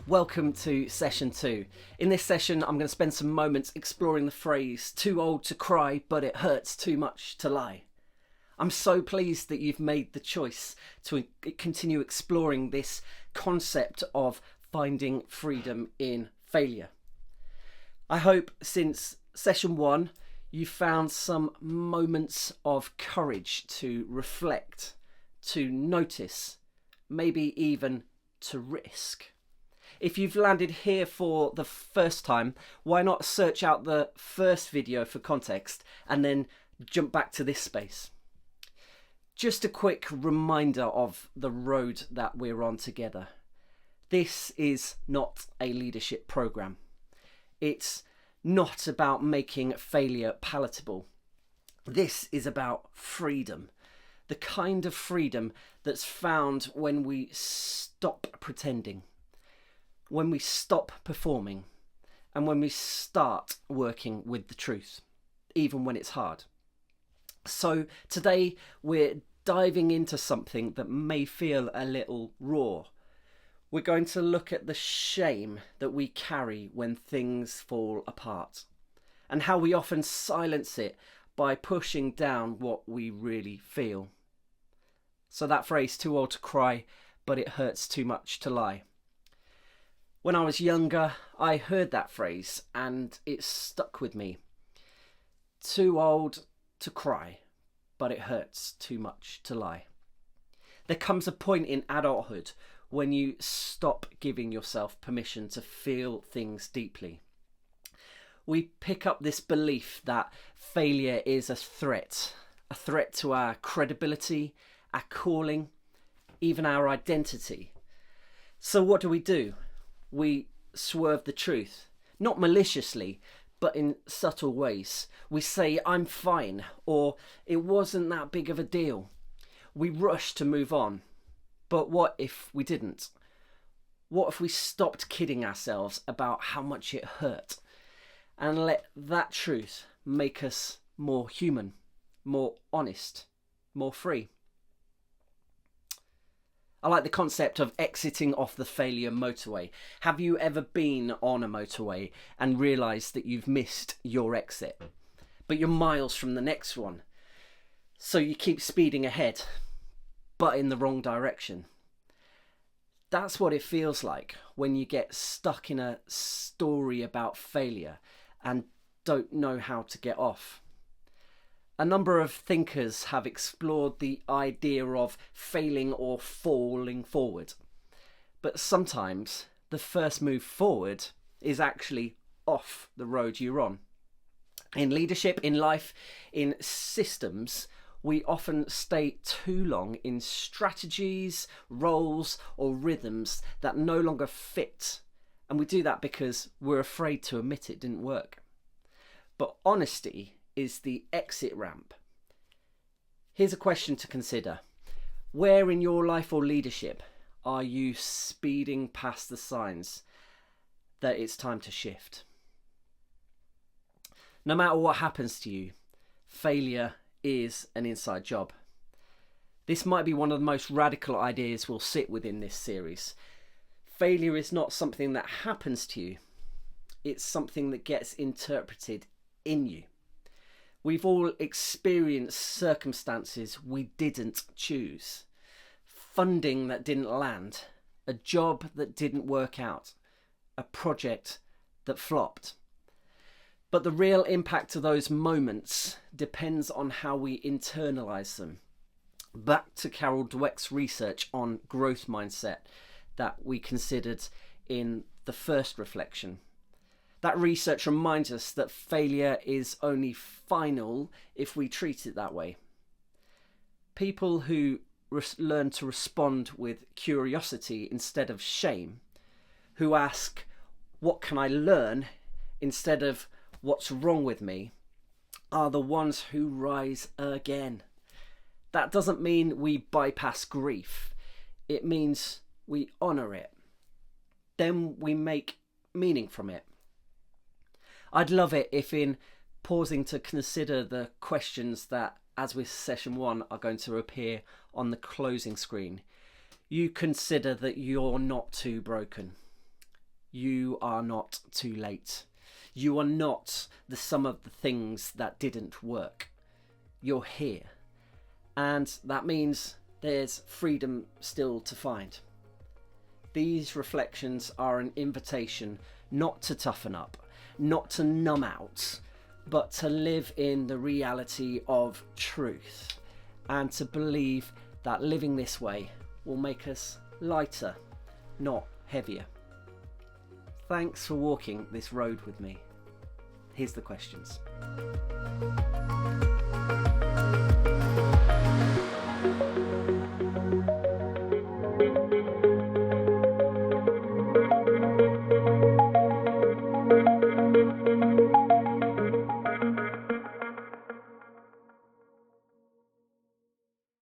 Welcome to session 2. In this session, I'm going to spend some moments exploring the phrase, too old to cry, but it hurts too much to lie. I'm so pleased that you've made the choice to continue exploring this concept of finding freedom in failure. I hope since session 1, you've found some moments of courage to reflect, to notice, maybe even to risk. If you've landed here for the first time, why not search out the first video for context and then jump back to this space? Just a quick reminder of the road that we're on together. This is not a leadership program. It's not about making failure palatable. This is about freedom. The kind of freedom that's found when we stop pretending, when we stop performing, and when we start working with the truth, even when it's hard. So today we're diving into something that may feel a little raw. We're going to look at the shame that we carry when things fall apart, and how we often silence it by pushing down what we really feel. So that phrase, too old to cry, but it hurts too much to lie. When I was younger, I heard that phrase and it stuck with me. Too old to cry, but it hurts too much to lie. There comes a point in adulthood when you stop giving yourself permission to feel things deeply. We pick up this belief that failure is a threat to our credibility, our calling, even our identity. So what do? We swerve the truth, not maliciously, but in subtle ways. We say, I'm fine, or it wasn't that big of a deal. We rush to move on. But what if we didn't? What if we stopped kidding ourselves about how much it hurt and let that truth make us more human, more honest, more free? I like the concept of exiting off the failure motorway. Have you ever been on a motorway and realised that you've missed your exit, but you're miles from the next one? So you keep speeding ahead, but in the wrong direction. That's what it feels like when you get stuck in a story about failure and don't know how to get off. A number of thinkers have explored the idea of failing or falling forward. But sometimes the first move forward is actually off the road you're on. In leadership, in life, in systems, we often stay too long in strategies, roles, or rhythms that no longer fit. And we do that because we're afraid to admit it didn't work. But honesty is the exit ramp. Here's a question to consider. Where in your life or leadership are you speeding past the signs that it's time to shift? No matter what happens to you, failure is an inside job. This might be one of the most radical ideas we'll sit within this series. Failure is not something that happens to you. It's something that gets interpreted in you. We've all experienced circumstances we didn't choose. Funding that didn't land. A job that didn't work out. A project that flopped. But the real impact of those moments depends on how we internalise them. Back to Carol Dweck's research on growth mindset that we considered in the first reflection. That research reminds us that failure is only final if we treat it that way. People who learn to respond with curiosity instead of shame, who ask, what can I learn instead of what's wrong with me, are the ones who rise again. That doesn't mean we bypass grief. It means we honour it. Then we make meaning from it. I'd love it if in pausing to consider the questions that, as with session 1, are going to appear on the closing screen. You consider that you're not too broken. You are not too late. You are not the sum of the things that didn't work. You're here. And that means there's freedom still to find. These reflections are an invitation not to toughen up, not to numb out, but to live in the reality of truth and to believe that living this way will make us lighter, not heavier. Thanks for walking this road with me. Here's the questions.